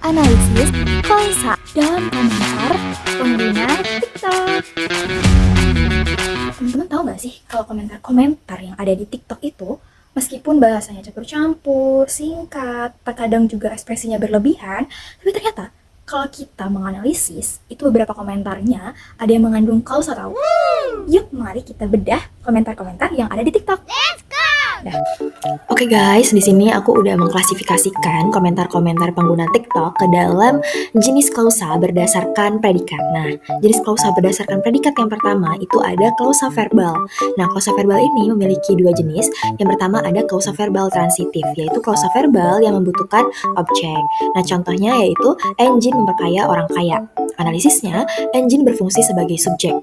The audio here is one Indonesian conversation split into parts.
analisis klausa dalam komentar pengguna TikTok. Teman-teman tahu nggak sih kalau komentar-komentar yang ada di TikTok itu meskipun bahasanya campur-campur, singkat, terkadang juga ekspresinya berlebihan, tapi ternyata kalau kita menganalisis, itu beberapa komentarnya ada yang mengandung klausa tahu. Yuk, mari kita bedah komentar-komentar yang ada di TikTok. Oke guys, di sini aku udah mengklasifikasikan komentar-komentar pengguna TikTok ke dalam jenis klausa berdasarkan predikat. Nah, jenis klausa berdasarkan predikat yang pertama itu ada klausa verbal. Nah, klausa verbal ini memiliki dua jenis. Yang pertama ada klausa verbal transitif, yaitu klausa verbal yang membutuhkan objek. Nah, contohnya yaitu engine memperkaya orang kaya. Analisisnya, engine berfungsi sebagai subjek.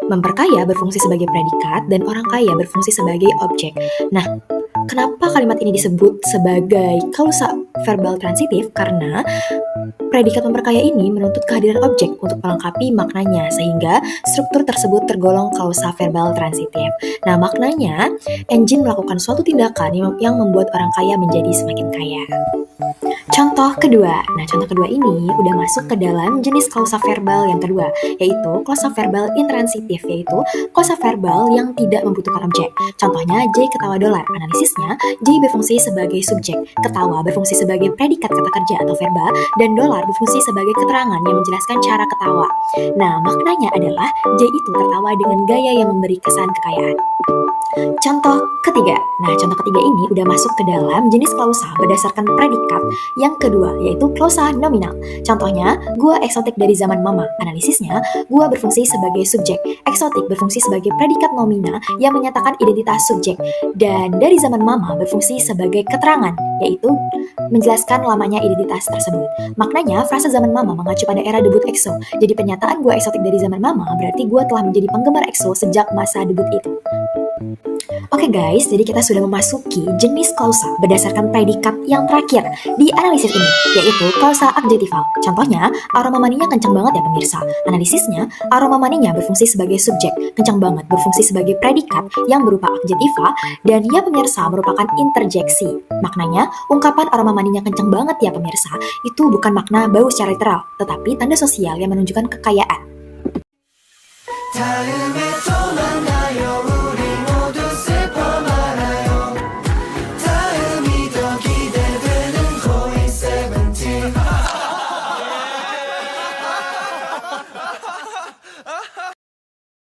Memperkaya berfungsi sebagai predikat dan orang kaya berfungsi sebagai objek. Nah, kenapa kalimat ini disebut sebagai klausa verbal transitif? Karena predikat memperkaya ini menuntut kehadiran objek untuk melengkapi maknanya, sehingga struktur tersebut tergolong klausa verbal transitif. Nah, maknanya, engine melakukan suatu tindakan yang membuat orang kaya menjadi semakin kaya. Contoh kedua. Nah, contoh kedua ini udah masuk ke dalam jenis klausa verbal yang kedua, yaitu klausa verbal intransitif, yaitu klausa verbal yang tidak membutuhkan objek. Contohnya, J ketawa dolar. Analisisnya, J berfungsi sebagai subjek, ketawa berfungsi sebagai predikat kata kerja atau verba, dan dolar berfungsi sebagai keterangan yang menjelaskan cara ketawa. Nah, maknanya adalah J itu tertawa dengan gaya yang memberi kesan kekayaan. Contoh ketiga. Nah, contoh ketiga ini udah masuk ke dalam jenis klausa berdasarkan predikat yang kedua, yaitu klausa nominal. Contohnya, gua eksotik dari zaman mama. Analisisnya, gua berfungsi sebagai subjek. Eksotik berfungsi sebagai predikat nominal yang menyatakan identitas subjek. Dan dari zaman mama berfungsi sebagai keterangan, yaitu menjelaskan lamanya identitas tersebut. Maknanya, frasa zaman mama mengacu pada era debut EXO. Jadi pernyataan gua eksotik dari zaman mama berarti gua telah menjadi penggemar EXO sejak masa debut itu. Oke guys, jadi kita sudah memasuki jenis klausa berdasarkan predikat yang terakhir di analisis ini, yaitu klausa adjektifal. Contohnya, aroma maninya kencang banget ya pemirsa. Analisisnya, aroma maninya berfungsi sebagai subjek, kencang banget berfungsi sebagai predikat yang berupa adjektiva, dan ya pemirsa merupakan interjeksi. Maknanya, ungkapan aroma maninya kencang banget ya pemirsa, itu bukan makna bau secara literal, tetapi tanda sosial yang menunjukkan kekayaan.